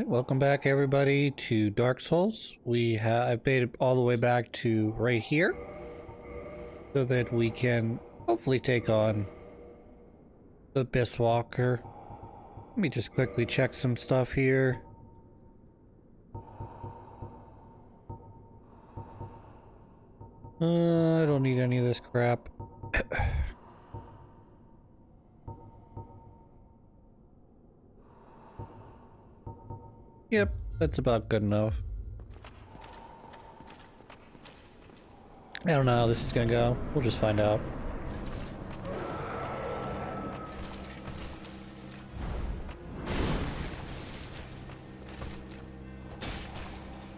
Alright, welcome back everybody to Dark Souls. I've made it all the way back to right here so that we can hopefully take on the Abyss Walker. Let me just quickly check some stuff here. I don't need any of this crap. Yep, that's about good enough. I don't know how this is gonna go. We'll just find out.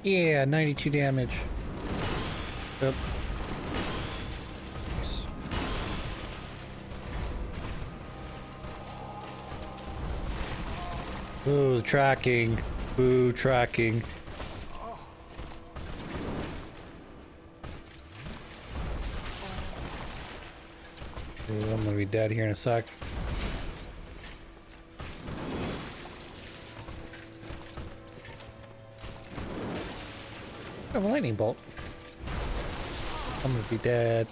Yeah, 92 damage. Yep. Nice. Ooh, tracking. Ooh, tracking. Ooh, I'm gonna be dead here in a sec. I have a lightning bolt. I'm gonna be dead.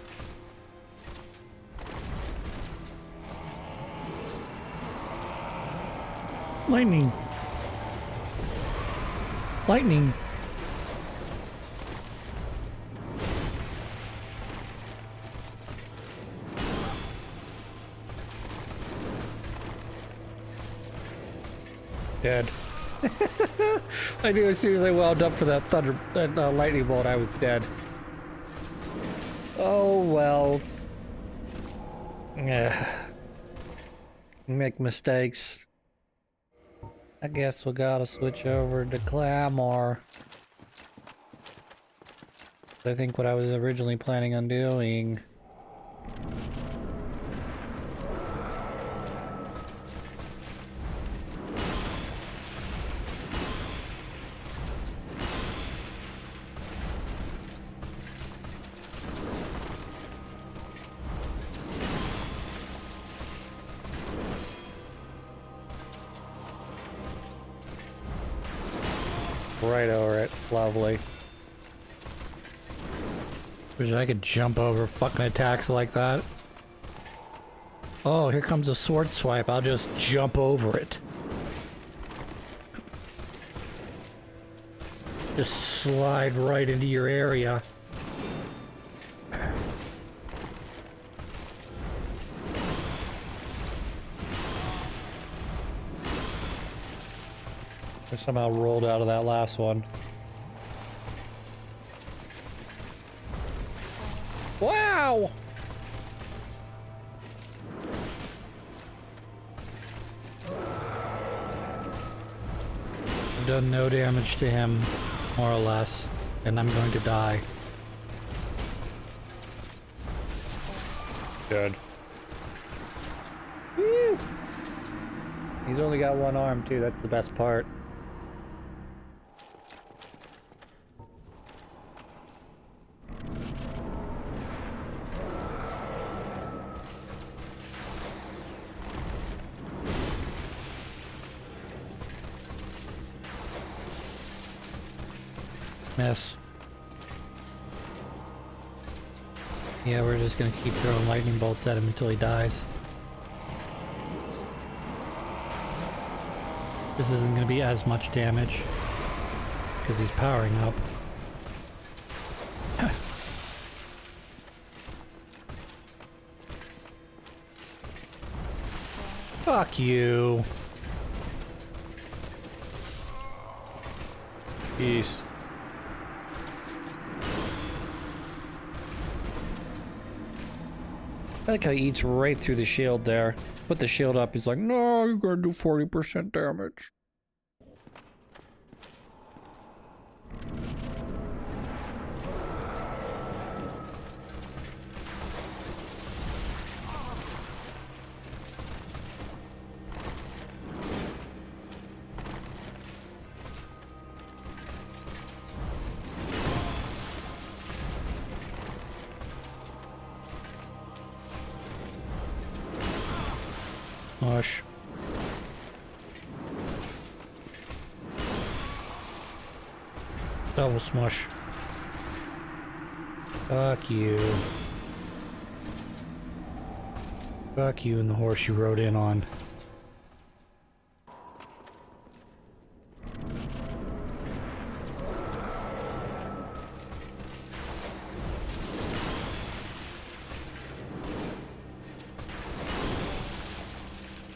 Lightning. Lightning. Dead. I knew as soon as I wound up for that lightning bolt, I was dead. Oh wells. Make mistakes. I guess we gotta switch over to Clamor. I think what I was originally planning on doing. Right over it. Lovely. Wish I could jump over fucking attacks like that. Oh, here comes a sword swipe. I'll just jump over it. Just slide right into your area. I somehow rolled out of that last one. Wow! I've done no damage to him, more or less, and I'm going to die. Good. Woo! He's only got one arm too, that's the best part. Miss. Yeah, we're just gonna keep throwing lightning bolts at him until he dies. This isn't gonna be as much damage because he's powering up. Fuck you. Peace. I like how he eats right through the shield there. Put the shield up, he's like, no, you're gonna do 40% damage. Hush. Double smush. Fuck you. Fuck you and the horse you rode in on.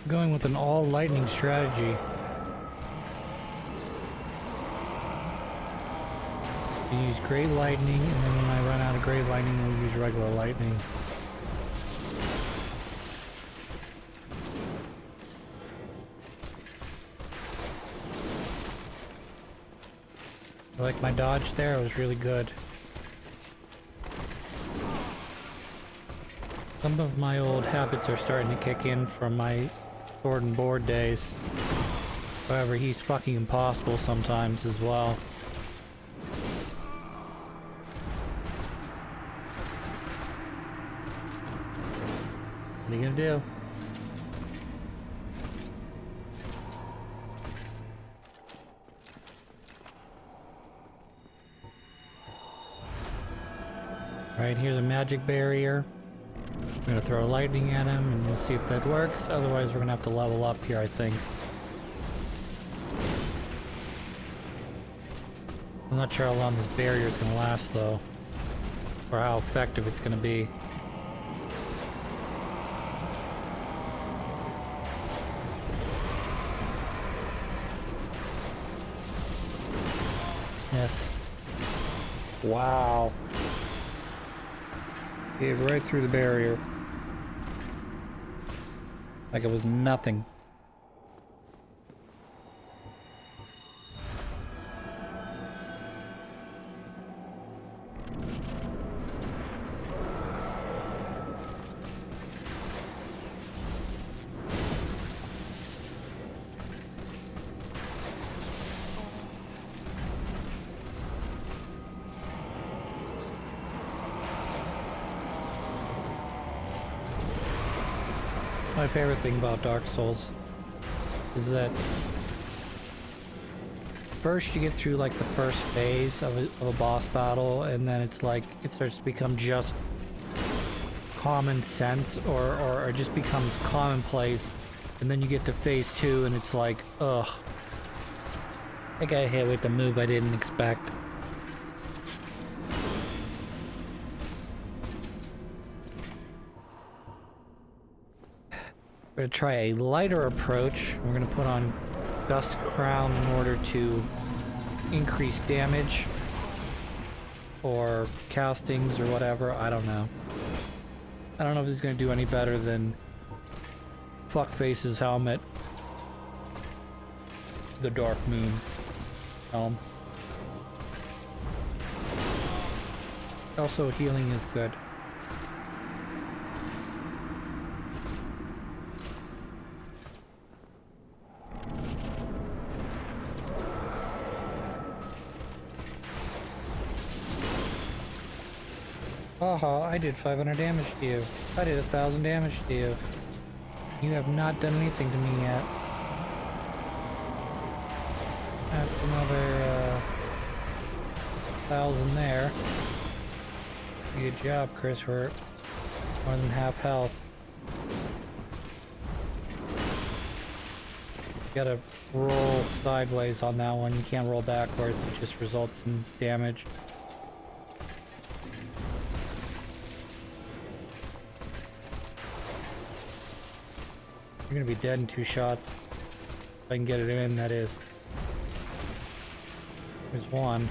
Going with an all lightning strategy. You use gray lightning, and then when I run out of gray lightning, we'll use regular lightning. I like my dodge there, it was really good. Some of my old habits are starting to kick in from my sword and board days. However, he's fucking impossible sometimes as well. What are you gonna do? Alright, here's a magic barrier. I'm gonna throw lightning at him and we'll see if that works. Otherwise, we're gonna have to level up here, I think. I'm not sure how long this barrier is gonna last, though, or how effective it's gonna be. Yes. Wow. Hit right through the barrier. Like it was nothing. My favorite thing about Dark Souls is that first you get through like the first phase of a boss battle, and then it's like it starts to become just common sense or it just becomes commonplace, and then you get to phase 2 and it's like, ugh, I got hit with a move I didn't expect. We're going to try a lighter approach. We're going to put on Dust Crown in order to increase damage or castings or whatever. I don't know. I don't know if this is going to do any better than Fuckface's helmet. The Dark Moon helm. Also, healing is good. Haha, I did 500 damage to you. I did 1,000 damage to you. You have not done anything to me yet. That's another 1,000 there. Good job, Chris. We're more than half health. You gotta roll sideways on that one. You can't roll backwards. It just results in damage. You're gonna be dead in 2 shots. If I can get it in, that is. There's one.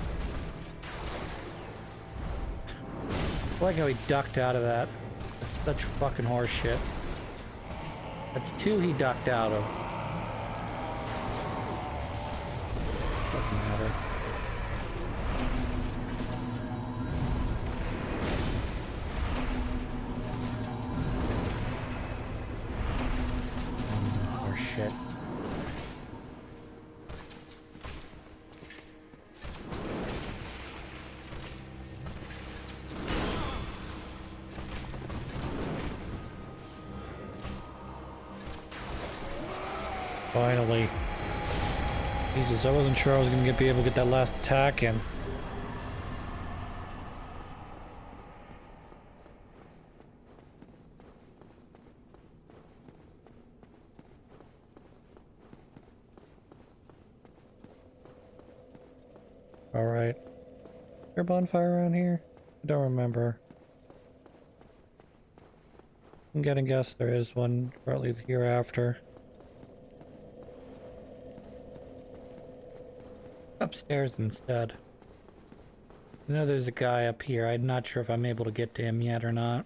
I like how he ducked out of that. That's such fucking horse shit. That's 2 he ducked out of. Doesn't matter. Shit. Finally. Jesus, I wasn't sure I was gonna be able to get that last attack in. Alright. Is there a bonfire around here? I don't remember. I'm gonna guess there is one shortly hereafter. Upstairs instead. I know there's a guy up here. I'm not sure if I'm able to get to him yet or not.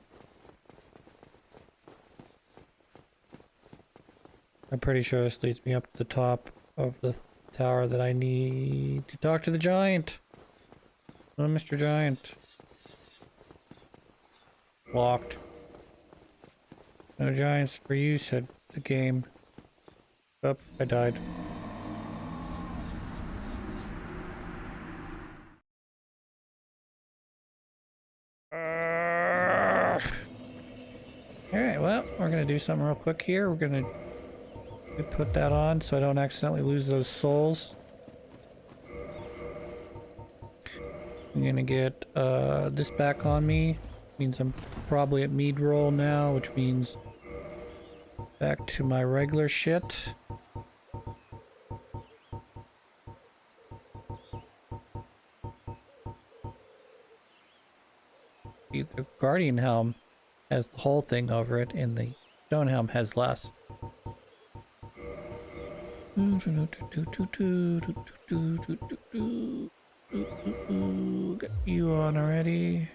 I'm pretty sure this leads me up to the top of the tower that I need to talk to the giant. Oh, Mr. Giant. Locked. No giants for you, said the game. Oh, I died. Alright, well, we're gonna do something real quick here. We're gonna put that on so I don't accidentally lose those souls. I'm gonna get this back on me. Means I'm probably at mead roll now, which means back to my regular shit. The Guardian Helm has the whole thing over it, and the Stone Helm has less. Got you on already.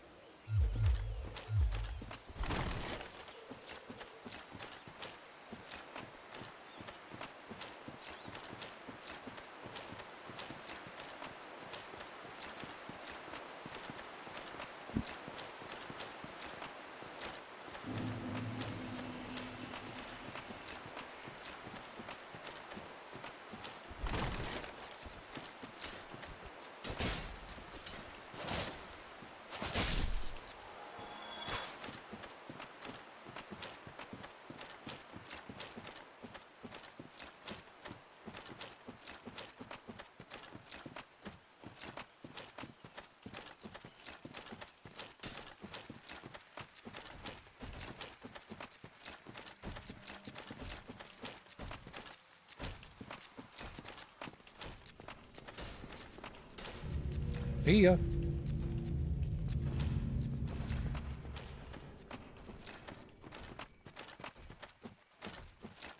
See ya.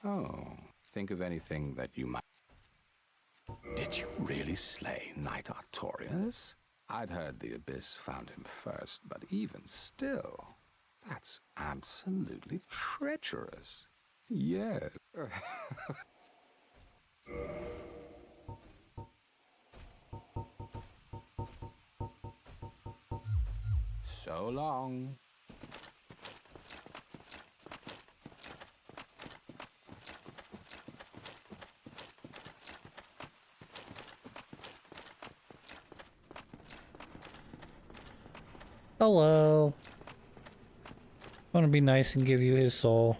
Oh, think of anything that you might... Did you really slay Knight Artorias? I'd heard the Abyss found him first, but even still, that's absolutely treacherous. Yes. So long. Hello. I want to be nice and give you his soul.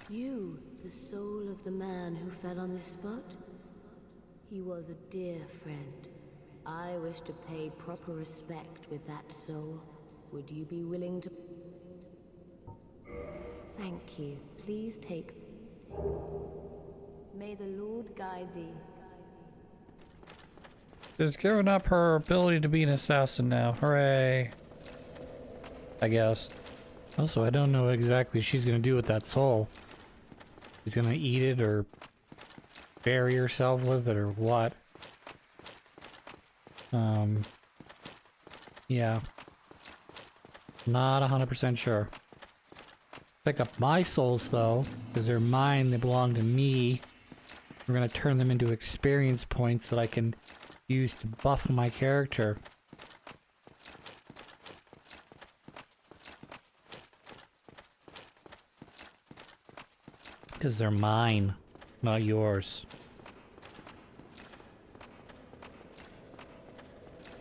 You, the soul of the man who fell on this spot? He was a dear friend. I wish to pay proper respect with that soul. Would you be willing to... Thank you. Please take... May the Lord guide thee. She's given up her ability to be an assassin now. Hooray. I guess. Also, I don't know what exactly she's gonna do with that soul. She's gonna eat it or bury herself with it or what. Yeah. Not 100% sure. Pick up my souls though, because they're mine, they belong to me. We're gonna turn them into experience points that I can use to buff my character. Because they're mine, not yours.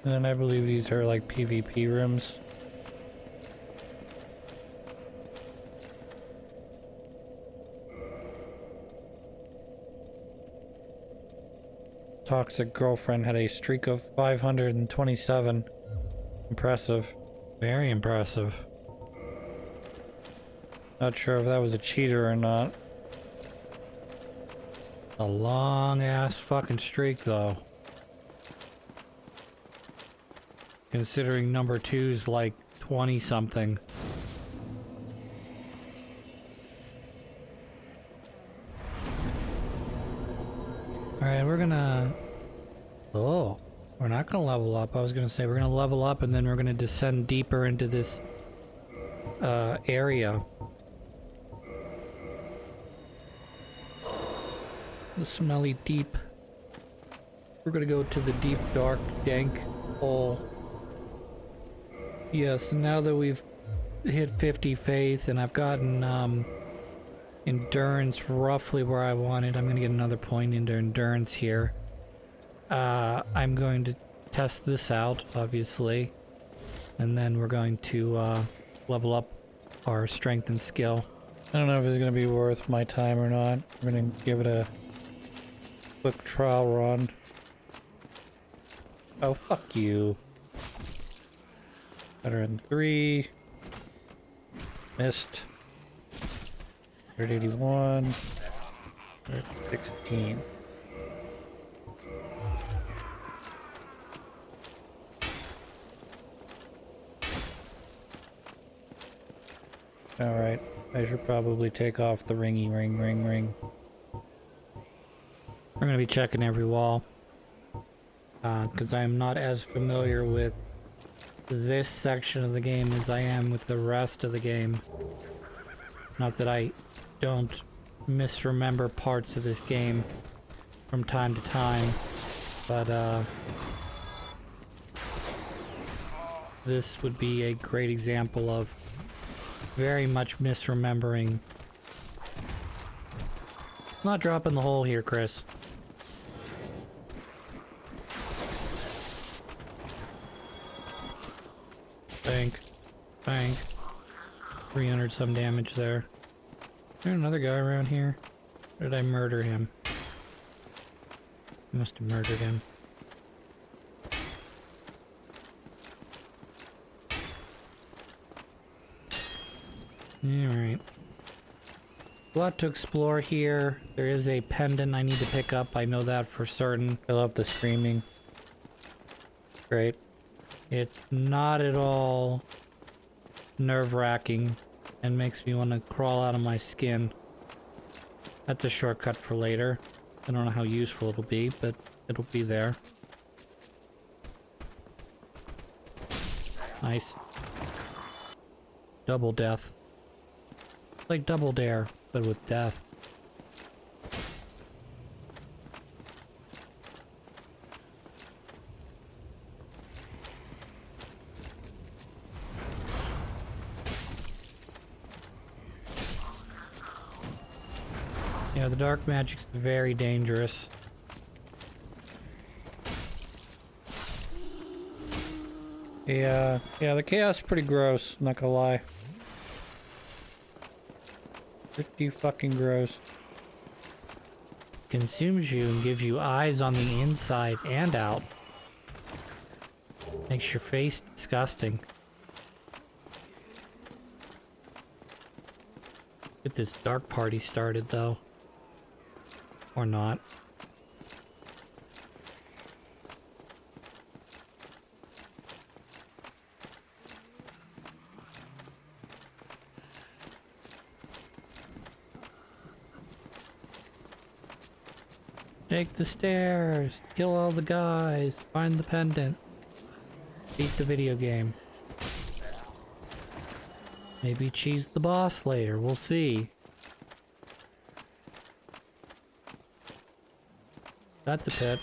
And then I believe these are like PvP rooms. Toxic girlfriend had a streak of 527. Impressive. Very impressive. Not sure if that was a cheater or not. A long ass fucking streak though. considering number 2's like 20 something. Alright, we're gonna... Oh, we're not gonna level up. I was gonna say we're gonna level up and then we're gonna descend deeper into this area. The smelly deep. We're gonna go to the deep, dark, dank hole. Yes, now that we've hit 50 faith and I've gotten endurance roughly where I want it, I'm gonna get another point into endurance here. I'm going to test this out, obviously, and then we're going to level up our strength and skill. I don't know if it's gonna be worth my time or not. I'm gonna give it a quick trial run. Oh, fuck you. Better than 3. Missed. 181. 16. Alright, I should probably take off the ringy ring. We're gonna be checking every wall. Because I'm not as familiar with this section of the game as I am with the rest of the game. Not that I don't misremember parts of this game from time to time, but this would be a great example of very much misremembering. Not dropping the hole here, Chris. Bank. 300 some damage there. Is there another guy around here? Or did I murder him? I must have murdered him. Alright. A lot to explore here. There is a pendant I need to pick up. I know that for certain. I love the screaming. Great. It's not at all nerve-wracking and makes me want to crawl out of my skin. That's a shortcut for later. I don't know how useful it'll be, but it'll be there. Nice. Double death. It's like Double Dare, but with death. Yeah, the dark magic's very dangerous. Yeah, the chaos is pretty gross, not gonna lie. Pretty fucking gross. Consumes you and gives you eyes on the inside and out. Makes your face disgusting. Get this dark party started though. Or not. Take the stairs, kill all the guys, find the pendant, beat the video game. Maybe cheese the boss later, we'll see. That's a pit.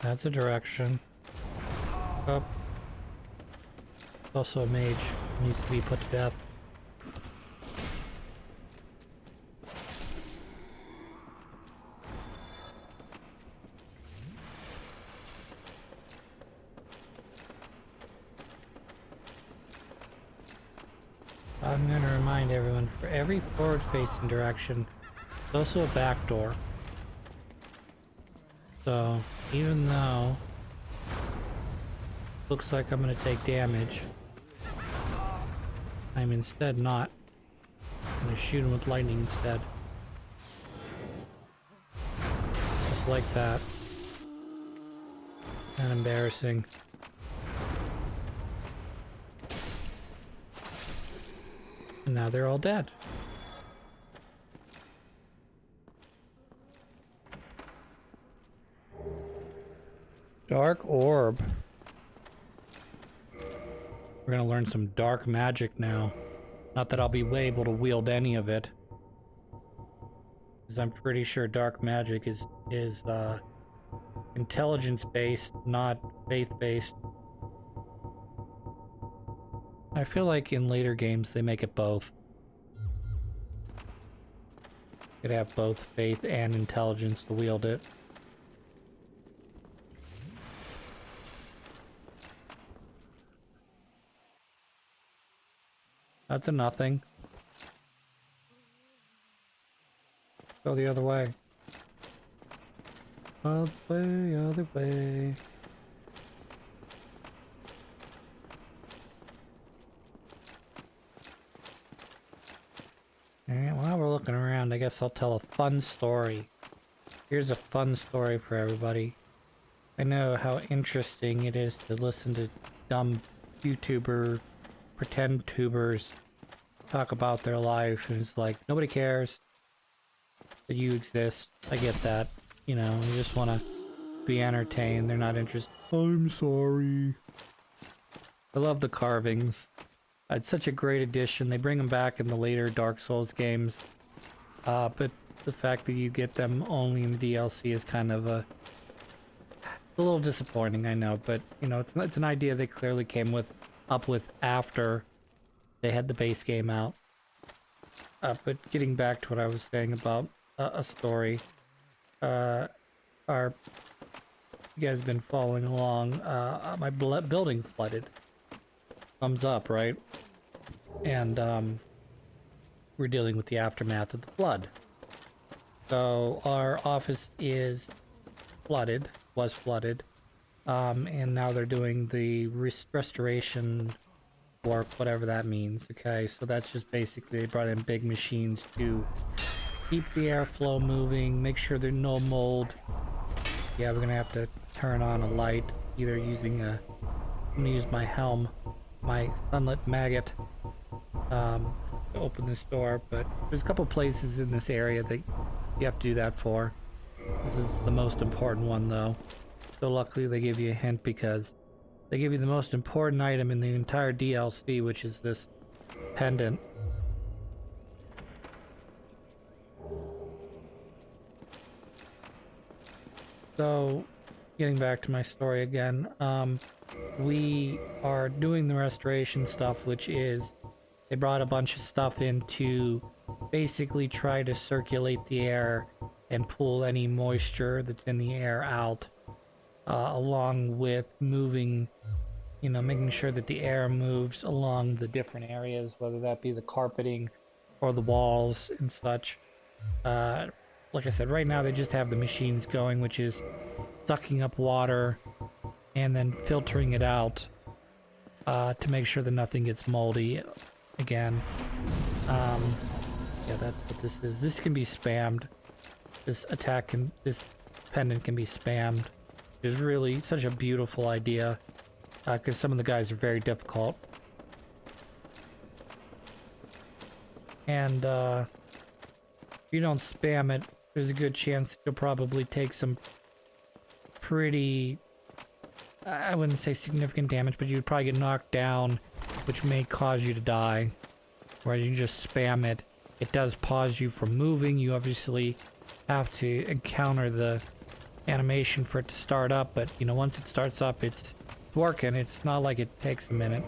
That's a direction. Up. Also a mage. Needs to be put to death. I'm going to remind everyone, for every forward-facing direction, there's also a back door. So, even though looks like I'm gonna take damage. I'm instead not. I'm gonna shoot him with lightning instead. Just like that. Kind of embarrassing. And now they're all dead. Dark orb. We're gonna learn some dark magic now. Not that I'll be able to wield any of it. Because I'm pretty sure dark magic is intelligence-based, not faith-based. I feel like in later games they make it both. Could have both faith and intelligence to wield it. That's a nothing. Go the other way. Other way, other way. Alright, while we're looking around, I guess I'll tell a fun story. Here's a fun story for everybody. I know how interesting it is to listen to dumb YouTuber, pretend tubers talk about their life, and it's like, nobody cares that you exist. I get that. You know, you just want to be entertained. They're not interested. I'm sorry. I love the carvings. It's such a great addition. They bring them back in the later Dark Souls games. But the fact that you get them only in the DLC is kind of a little disappointing, I know. But, you know, it's an idea they clearly came up with after they had the base game out. But getting back to what I was saying about a story. You guys been following along. My building flooded. Thumbs up, right? And we're dealing with the aftermath of the flood. So our office is flooded, was flooded, and now they're doing the restoration work, whatever that means. Okay, so that's just basically they brought in big machines to keep the airflow moving, make sure there's no mold. Yeah, we're gonna have to turn on a light, either using I'm gonna use my helm, my sunlit maggot, to open this door, but there's a couple places in this area that you have to do that for. This is the most important one, though. So luckily they give you a hint because they give you the most important item in the entire DLC, which is this pendant. So, getting back to my story again, we are doing the restoration stuff, which is they brought a bunch of stuff in to basically try to circulate the air and pull any moisture that's in the air out, along with moving, you know, making sure that the air moves along the different areas, whether that be the carpeting or the walls and such. Like I said, right now they just have the machines going, which is sucking up water and then filtering it out to make sure that nothing gets moldy again. Yeah, that's what this is. This can be spammed. This pendant can be spammed. Which is really such a beautiful idea because some of the guys are very difficult. And if you don't spam it, there's a good chance that you'll probably take some pretty, I wouldn't say significant damage, but you'd probably get knocked down, which may cause you to die. Where you just spam it, it does pause you from moving. You obviously have to encounter the animation for it to start up, but you know, once it starts up, it's working. It's not like it takes a minute.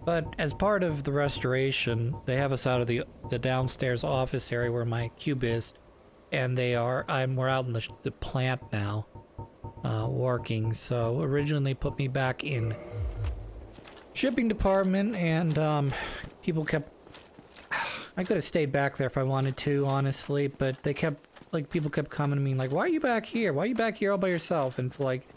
But as part of the restoration, they have us out of the downstairs office area where my cube is, and we're out in the plant now, working. So originally they put me back in shipping department, and people kept. I could have stayed back there if I wanted to, honestly, but they kept like people kept coming to me like, why are you back here? Why are you back here all by yourself? And it's like,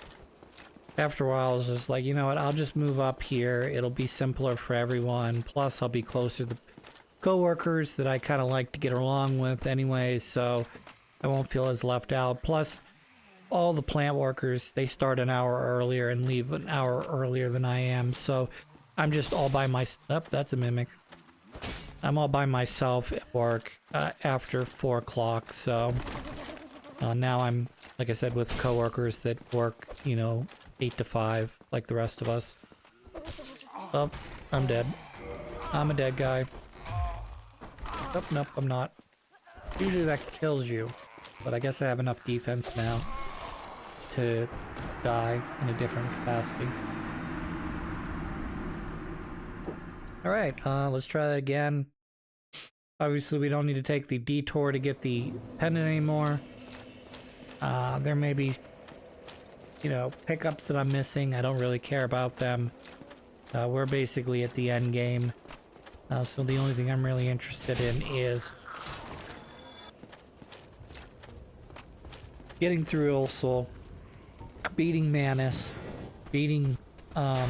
after a while, I was just like, you know what? I'll just move up here. It'll be simpler for everyone. Plus, I'll be closer to the coworkers that I kind of like to get along with anyway, so I won't feel as left out. Plus, all the plant workers, they start an hour earlier and leave an hour earlier than I am, so I'm just all by myself. Oh, that's a mimic. I'm all by myself at work after 4 o'clock, so now I'm, like I said, with coworkers that work, you know, 8 to 5, like the rest of us. Oh, I'm dead. I'm a dead guy. Oh, nope, I'm not. Usually that kills you, but I guess I have enough defense now to die in a different capacity. Alright, let's try that again. Obviously, we don't need to take the detour to get the pendant anymore. There may be, you know, pickups that I'm missing. I don't really care about them. We're basically at the end game. So the only thing I'm really interested in is getting through Ulsul, beating Manus, beating, oh,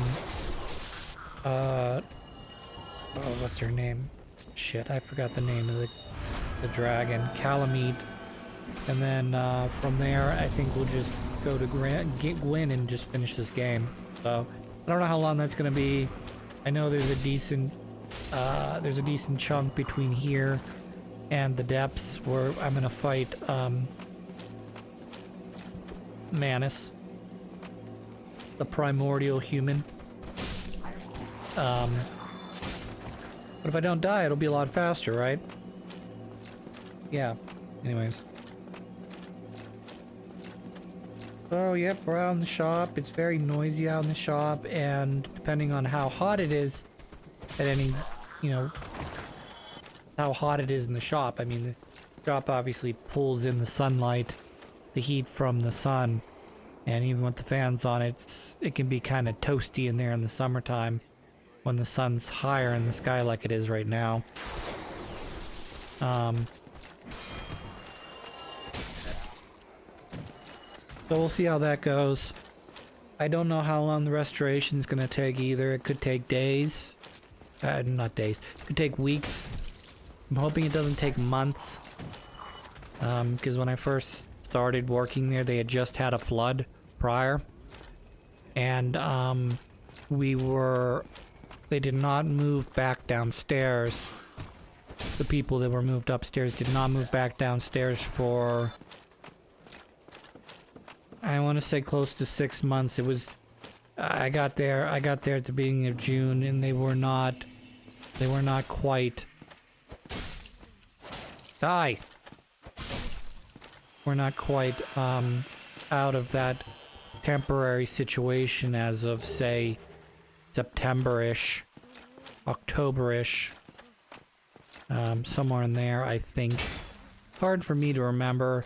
what's her name? Shit, I forgot the name of the dragon. Calamite. And then, from there, I think we'll just go to Gwyn and just finish this game. So, I don't know how long that's gonna be. I know there's a decent chunk between here and the depths where I'm gonna fight, Manus, the primordial human. But if I don't die, it'll be a lot faster, right? Yeah. Anyways. So, yep, we're out in the shop. It's very noisy out in the shop, and depending on how hot it is at any, you know, how hot it is in the shop. I mean, the shop obviously pulls in the sunlight, the heat from the sun, and even with the fans on, it can be kind of toasty in there in the summertime when the sun's higher in the sky like it is right now. So we'll see how that goes. I don't know how long the restoration's gonna take either. It could take days. Not days. It could take weeks. I'm hoping it doesn't take months. Because when I first started working there, they had just had a flood prior. And, they did not move back downstairs. The people that were moved upstairs did not move back downstairs for, I want to say close to 6 months. It was, I got there at the beginning of June, and they were not quite, we're not quite, out of that temporary situation as of, say, September-ish, October-ish, somewhere in there, I think. Hard for me to remember,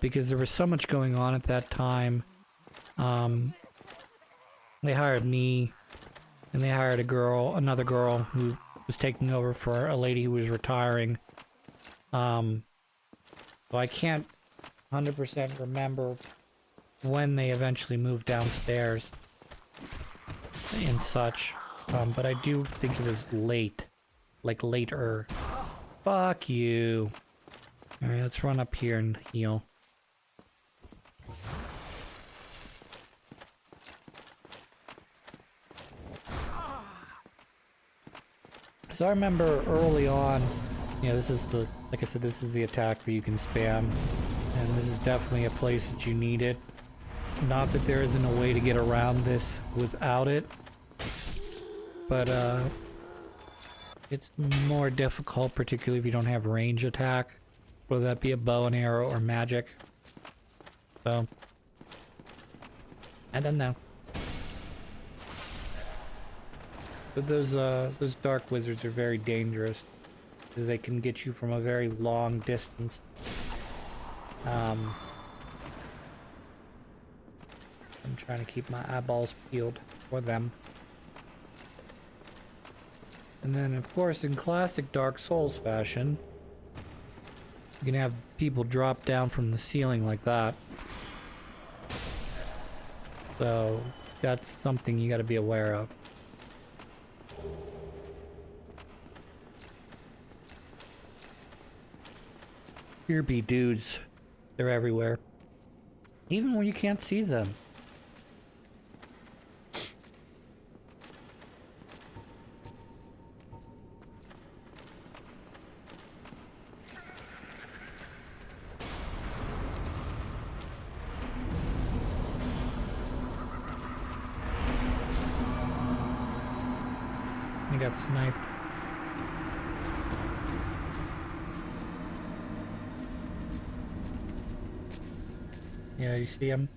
because there was so much going on at that time. They hired me, and they hired another girl who was taking over for a lady who was retiring. So I can't 100% remember when they eventually moved downstairs and such, but I do think it was late, like later. Fuck you. Alright, let's run up here and heal. So I remember early on, you know, this is the, like I said, this is the attack that you can spam, and this is definitely a place that you need it. Not that there isn't a way to get around this without it, but it's more difficult, particularly if you don't have range attack, whether that be a bow and arrow or magic. So, I don't know. But those dark wizards are very dangerous, because they can get you from a very long distance. I'm trying to keep my eyeballs peeled for them. And then, of course, in classic Dark Souls fashion, You can have people drop down from the ceiling like that. So that's something you got to be aware of. Here be dudes. They're everywhere. Even when you can't see them. I got sniped. Yeah, you see him?